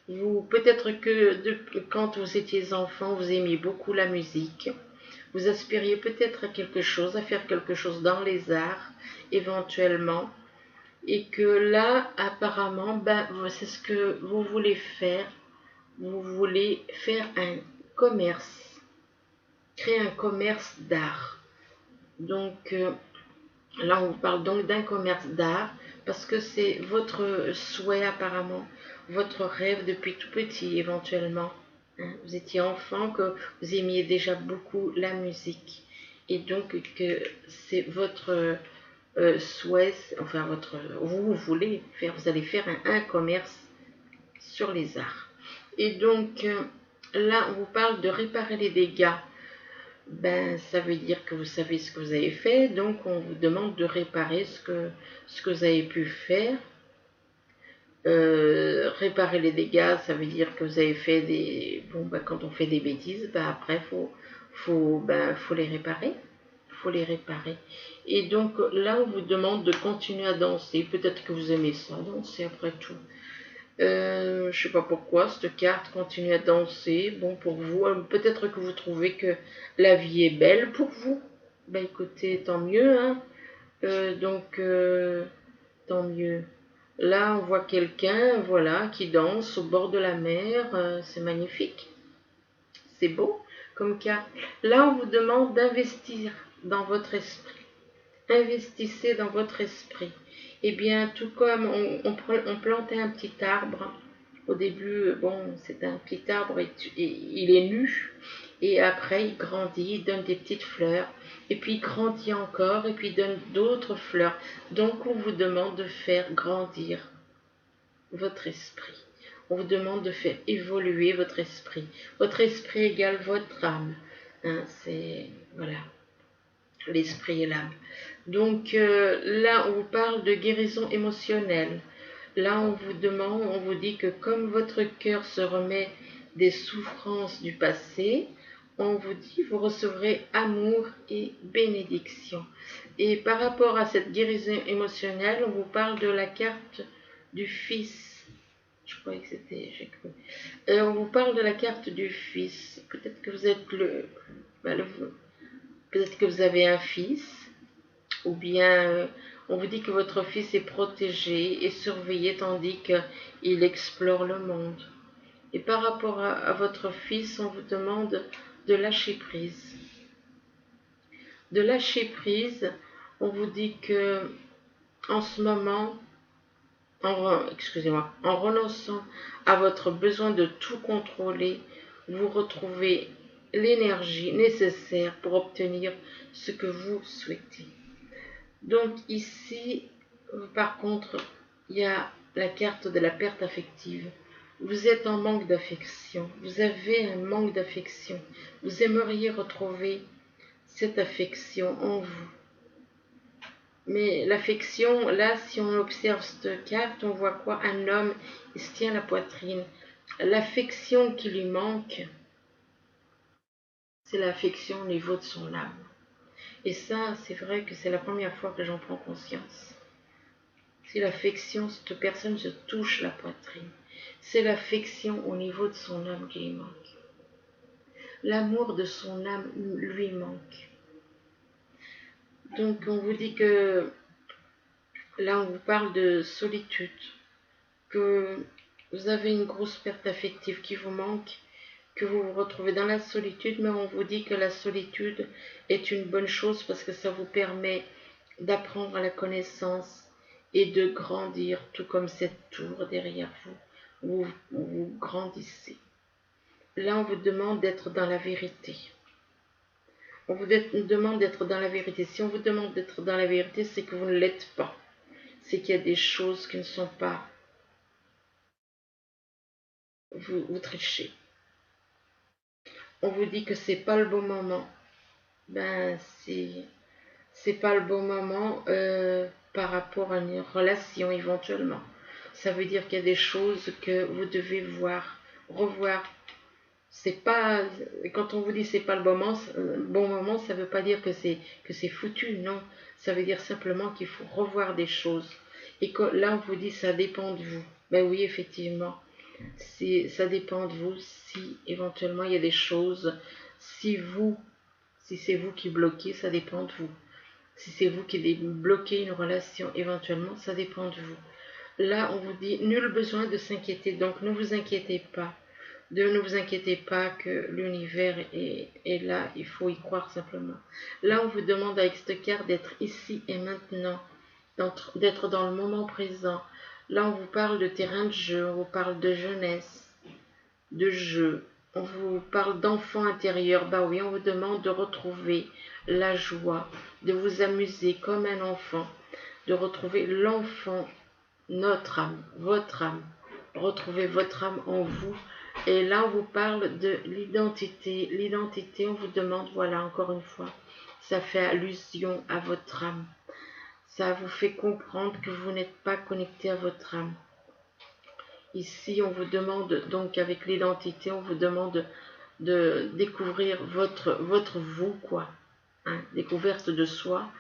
Speaker 1: Peut-être que quand vous étiez enfant, vous aimiez beaucoup la musique. Vous aspiriez peut-être à quelque chose, à faire quelque chose dans les arts, éventuellement. Et que là, apparemment, c'est ce que vous voulez faire. Vous voulez faire un commerce, créer un commerce d'art. Donc là, on vous parle donc d'un commerce d'art parce que c'est votre souhait apparemment, votre rêve depuis tout petit éventuellement. Hein. Vous étiez enfant, que vous aimiez déjà beaucoup la musique et donc que c'est votre souhait, enfin vous voulez faire, vous allez faire un commerce sur les arts. Et donc là, on vous parle de réparer les dégâts. Ça veut dire que vous savez ce que vous avez fait, donc on vous demande de réparer ce que vous avez pu faire. Réparer les dégâts, ça veut dire que vous avez fait des... quand on fait des bêtises, après, faut les réparer. Faut les réparer. Et donc là, on vous demande de continuer à danser. Peut-être que vous aimez ça, danser après tout. Je sais pas pourquoi cette carte continue à danser. Bon, pour vous, peut-être que vous trouvez que la vie est belle pour vous. Écoutez, tant mieux, hein. Tant mieux. Là, on voit quelqu'un, voilà, qui danse au bord de la mer. C'est magnifique. C'est beau comme carte. Là, on vous demande d'investir dans votre esprit. Investissez dans votre esprit. Eh bien, tout comme on plantait un petit arbre, au début, c'est un petit arbre et il est nu. Et après, il grandit, il donne des petites fleurs, et puis il grandit encore, et puis il donne d'autres fleurs. Donc, on vous demande de faire grandir votre esprit. On vous demande de faire évoluer votre esprit. Votre esprit égale votre âme. Hein, c'est, voilà, l'esprit et l'âme. Donc là, on vous parle de guérison émotionnelle. Là, on vous demande, on vous dit que comme votre cœur se remet des souffrances du passé, on vous dit, vous recevrez amour et bénédiction. Et par rapport à cette guérison émotionnelle, on vous parle de la carte du Fils. Je croyais que c'était, j'ai cru. On vous parle de la carte du Fils. Peut-être que vous êtes peut-être que vous avez un fils, ou bien on vous dit que votre fils est protégé et surveillé tandis qu'il explore le monde. Et par rapport à votre fils, on vous demande de lâcher prise. De lâcher prise, on vous dit que en ce moment, en renonçant à votre besoin de tout contrôler, vous retrouvez l'énergie nécessaire pour obtenir ce que vous souhaitez. Donc ici, par contre, il y a la carte de la perte affective. Vous êtes en manque d'affection, vous avez un manque d'affection, vous aimeriez retrouver cette affection en vous. Mais l'affection, là, si on observe cette carte, on voit quoi? Un homme, il se tient la poitrine. L'affection qui lui manque, c'est l'affection au niveau de son âme. Et ça, c'est vrai que c'est la première fois que j'en prends conscience. C'est l'affection, cette personne se touche la poitrine. C'est l'affection au niveau de son âme qui lui manque. L'amour de son âme lui manque. Donc on vous dit que là on vous parle de solitude, que vous avez une grosse perte affective qui vous manque, que vous vous retrouvez dans la solitude, mais on vous dit que la solitude est une bonne chose parce que ça vous permet d'apprendre à la connaissance et de grandir, tout comme cette tour derrière vous, vous grandissez. Là, on vous demande d'être dans la vérité. On vous demande d'être dans la vérité. Si on vous demande d'être dans la vérité, c'est que vous ne l'êtes pas. C'est qu'il y a des choses qui ne sont pas. Vous trichez. On vous dit que c'est pas le bon moment. Ben, c'est pas le bon moment par rapport à une relation éventuellement. Ça veut dire qu'il y a des choses que vous devez revoir. C'est pas, quand on vous dit c'est pas le bon moment, ça veut pas dire que c'est foutu, non. Ça veut dire simplement qu'il faut revoir des choses. Et que, là, on vous dit ça dépend de vous. Ben oui, effectivement, ça dépend de vous. Si éventuellement il y a des choses, si c'est vous qui bloquez, ça dépend de vous. Si c'est vous qui bloquez une relation, éventuellement, ça dépend de vous. Là, on vous dit nul besoin de s'inquiéter, donc ne vous inquiétez pas. Ne vous inquiétez pas que l'univers est là, il faut y croire simplement. Là, on vous demande avec cette carte d'être ici et maintenant, d'être dans le moment présent. Là, on vous parle de terrain de jeu, on vous parle de jeunesse, de jeu, on vous parle d'enfant intérieur. Bah oui, on vous demande de retrouver la joie, de vous amuser comme un enfant, de retrouver l'enfant, notre âme, votre âme. Retrouvez votre âme en vous. Et là, on vous parle de l'identité. L'identité, on vous demande, voilà, encore une fois, ça fait allusion à votre âme. Ça vous fait comprendre que vous n'êtes pas connecté à votre âme. Ici, on vous demande, donc avec l'identité, on vous demande de découvrir votre vous, quoi. Hein, découverte de soi.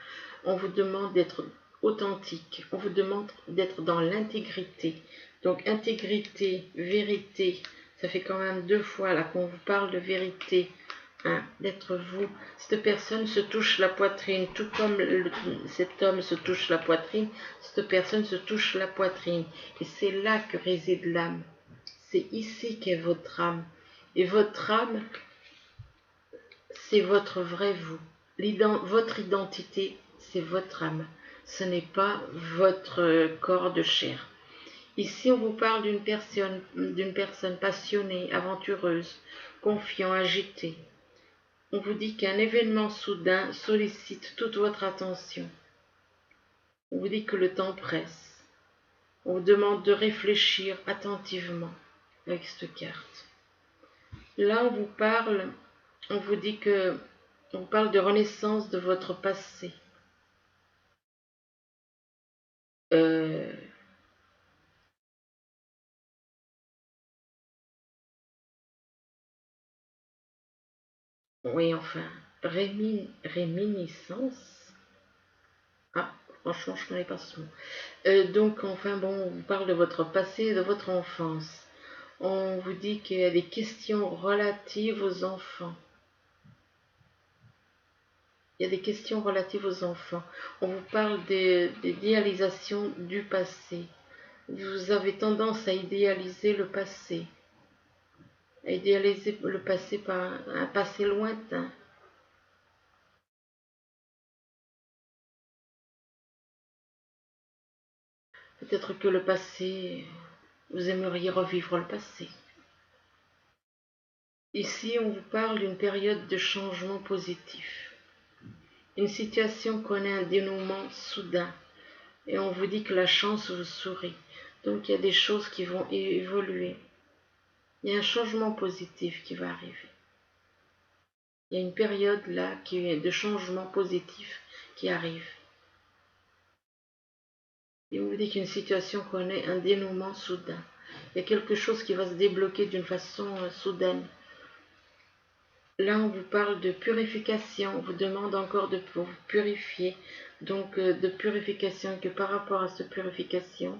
Speaker 1: On vous demande d'être authentique. On vous demande d'être dans l'intégrité. Donc, intégrité, vérité, ça fait quand même 2 fois là qu'on vous parle de vérité. Hein, d'être vous. Cette personne se touche la poitrine, tout comme cet homme se touche la poitrine, cette personne se touche la poitrine. Et c'est là que réside l'âme. C'est ici qu'est votre âme. Et votre âme, c'est votre vrai vous. Votre identité, c'est votre âme. Ce n'est pas votre corps de chair. Ici, on vous parle d'une personne passionnée, aventureuse, confiante, agitée. on vous dit qu'un événement soudain sollicite toute votre attention. On vous dit que le temps presse. On vous demande de réfléchir attentivement avec cette carte. Là, on vous dit que on parle de renaissance de votre passé. Oui, enfin, réminiscence. Ah, franchement, je ne connais pas ce mot. Donc, enfin, bon, on vous parle de votre passé et de votre enfance. On vous dit qu'il y a des questions relatives aux enfants. Il y a des questions relatives aux enfants. On vous parle des idéalisations du passé. Vous avez tendance à idéaliser le passé. À idéaliser le passé par un passé lointain. Peut-être que le passé, vous aimeriez revivre le passé. Ici, on vous parle d'une période de changement positif. Une situation connaît un dénouement soudain et on vous dit que la chance vous sourit. Donc il y a des choses qui vont évoluer. Il y a un changement positif qui va arriver. Il y a une période là de changement positif qui arrive. Et on vous dit qu'une situation connaît un dénouement soudain. Il y a quelque chose qui va se débloquer d'une façon soudaine. Là, on vous parle de purification, on vous demande encore de vous purifier, donc de purification, que par rapport à cette purification,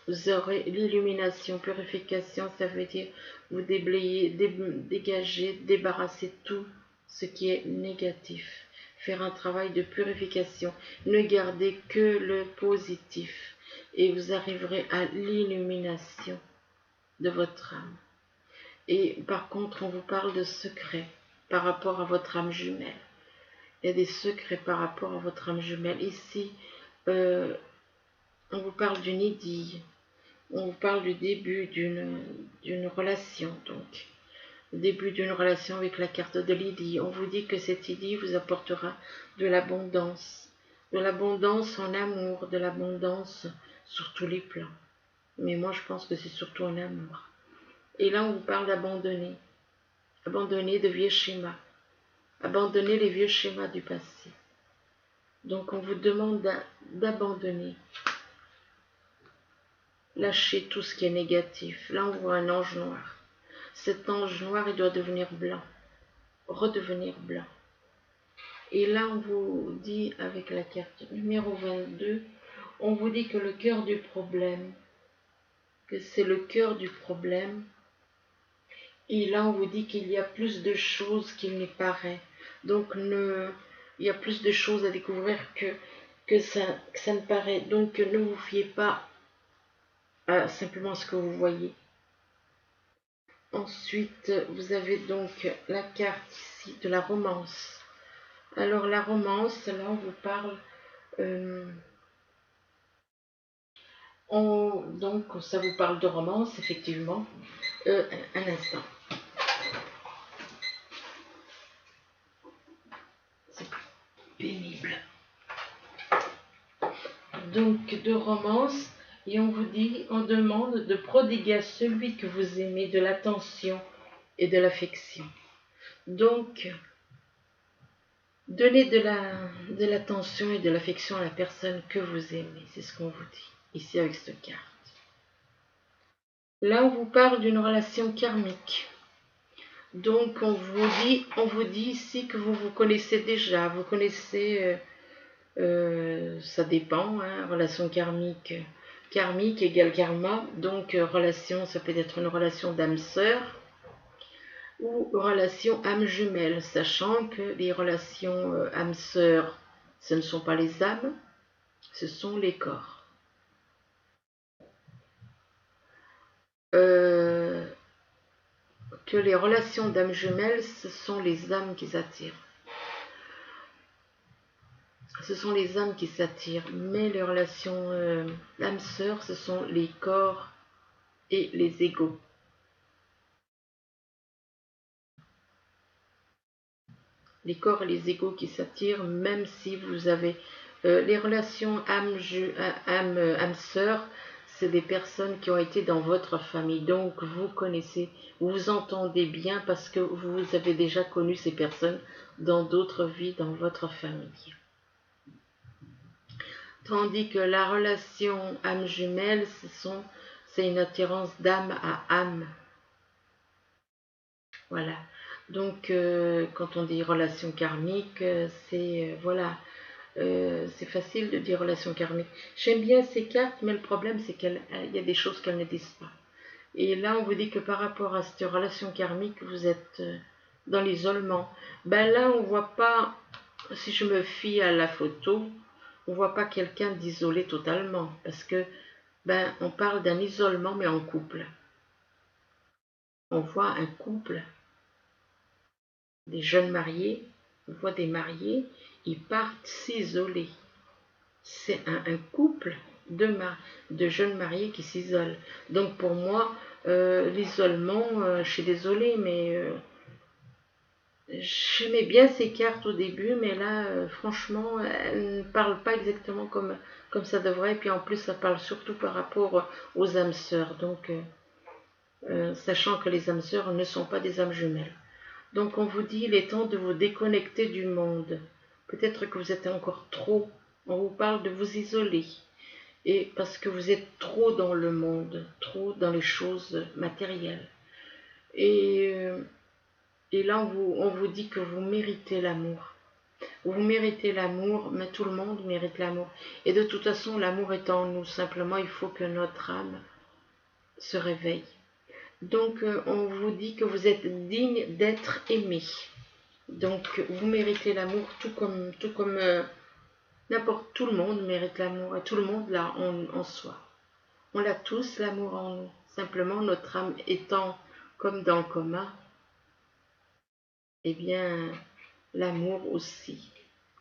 Speaker 1: vous aurez l'illumination. Purification, ça veut dire vous déblayer, dégager, débarrasser tout ce qui est négatif. Faire un travail de purification, ne gardez que le positif et vous arriverez à l'illumination de votre âme. Et par contre, on vous parle de secrets par rapport à votre âme jumelle. Il y a des secrets par rapport à votre âme jumelle. Ici, on vous parle d'une idylle. On vous parle du début d'une relation, donc. Le début d'une relation avec la carte de l'idylle. On vous dit que cette idylle vous apportera de l'abondance. De l'abondance en amour, de l'abondance sur tous les plans. Mais moi, je pense que c'est surtout en amour. Et là, on vous parle d'abandonner. Abandonner de vieux schémas. Abandonner les vieux schémas du passé. Donc on vous demande d'abandonner. Lâcher tout ce qui est négatif. Là on voit un ange noir. Cet ange noir il doit devenir blanc. Redevenir blanc. Et là on vous dit avec la carte numéro 22, on vous dit que le cœur du problème, que c'est le cœur du problème. Et là on vous dit qu'il y a plus de choses qu'il n'y paraît. Donc il y a plus de choses à découvrir que ça ne paraît. Donc ne vous fiez pas à simplement ce que vous voyez. Ensuite, vous avez donc la carte ici de la romance. Alors la romance, là on vous parle, donc ça vous parle de romance, effectivement. Un instant. C'est pénible. Donc de romance, et on vous dit, on demande de prodiguer à celui que vous aimez de l'attention et de l'affection. Donc, donnez de l'attention et de l'affection à la personne que vous aimez, c'est ce qu'on vous dit, ici avec cette carte. Là, on vous parle d'une relation karmique. Donc, on vous dit ici que vous vous connaissez déjà, vous connaissez... ça dépend, hein, relation karmique. Karmique égale karma, donc relation, ça peut être une relation d'âme sœur ou relation âme jumelle, sachant que les relations âme sœur, ce ne sont pas les âmes, ce sont les corps. Que les relations d'âme jumelle, ce sont les âmes qui s'attirent. Ce sont les âmes qui s'attirent, mais les relations d'âme sœur, ce sont les corps et les égos. les corps et les égos qui s'attirent, même si vous avez les relations âme-sœur, c'est des personnes qui ont été dans votre famille. Donc vous connaissez, vous vous entendez bien parce que vous avez déjà connu ces personnes dans d'autres vies dans votre famille. Tandis que la relation âme jumelle, c'est une attirance d'âme à âme. Voilà. Donc, quand on dit relation karmique, voilà, c'est facile de dire relation karmique. J'aime bien ces cartes, mais le problème, c'est qu'il y a des choses qu'elles ne disent pas. Et là, on vous dit que par rapport à cette relation karmique, vous êtes dans l'isolement. Ben là, on voit pas, si je me fie à la photo, on voit pas quelqu'un d'isolé totalement, parce que on parle d'un isolement, mais en couple. On voit un couple, des jeunes mariés, on voit des mariés, ils partent s'isoler. C'est un couple de jeunes mariés qui s'isolent. Donc pour moi, l'isolement, je suis désolée, mais j'aimais bien ces cartes au début, mais là, franchement, elles ne parlent pas exactement comme ça devrait. Et puis en plus, ça parle surtout par rapport aux âmes sœurs. Donc, sachant que les âmes sœurs ne sont pas des âmes jumelles. Donc on vous dit, il est temps de vous déconnecter du monde. Peut-être que vous êtes encore trop. On vous parle de vous isoler. Et parce que vous êtes trop dans le monde, trop dans les choses matérielles. Et là, on vous dit que vous méritez l'amour. Vous méritez l'amour, mais tout le monde mérite l'amour. Et de toute façon, l'amour est en nous. Simplement, il faut que notre âme se réveille. Donc, on vous dit que vous êtes digne d'être aimé. Donc, vous méritez l'amour tout comme tout le monde mérite l'amour. Et tout le monde l'a en soi. On l'a tous, l'amour en nous. Simplement, notre âme étant comme dans le coma, eh bien, l'amour aussi.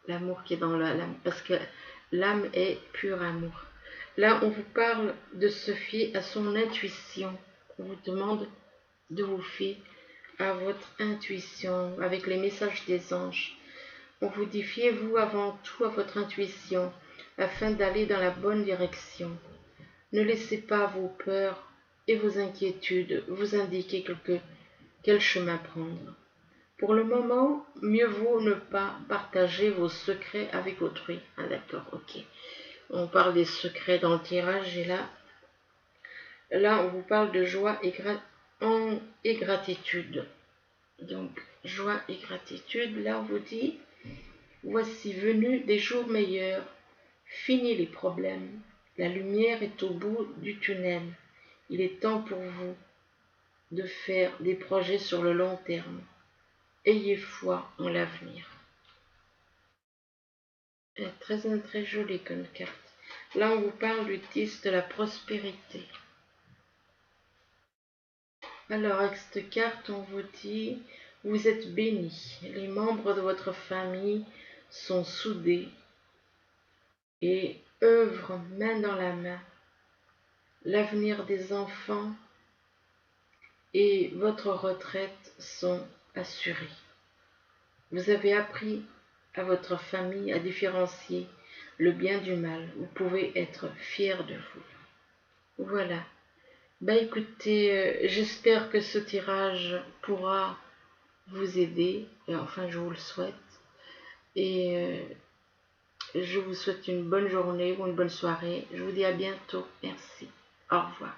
Speaker 1: L'amour qui est dans l'âme. Parce que l'âme est pur amour. Là, on vous parle de se fier à son intuition. On vous demande de vous fier à votre intuition, avec les messages des anges. On vous dit, fiez-vous avant tout à votre intuition, afin d'aller dans la bonne direction. Ne laissez pas vos peurs et vos inquiétudes vous indiquer quel chemin prendre. Pour le moment, mieux vaut ne pas partager vos secrets avec autrui. Ah d'accord, ok. On parle des secrets dans le tirage et là on vous parle de joie et gratitude. Donc, joie et gratitude, là on vous dit, voici venus des jours meilleurs, fini les problèmes, la lumière est au bout du tunnel. Il est temps pour vous de faire des projets sur le long terme. Ayez foi en l'avenir. Très très jolie comme carte. Là, on vous parle du 10 de la prospérité. Alors, avec cette carte, on vous dit, vous êtes bénis. Les membres de votre famille sont soudés et œuvrent main dans la main. L'avenir des enfants et votre retraite sont assurés. Vous avez appris à votre famille à différencier le bien du mal. Vous pouvez être fiers de vous. Voilà. Écoutez, j'espère que ce tirage pourra vous aider. Enfin, je vous le souhaite. Et je vous souhaite une bonne journée ou une bonne soirée. Je vous dis à bientôt. Merci. Au revoir.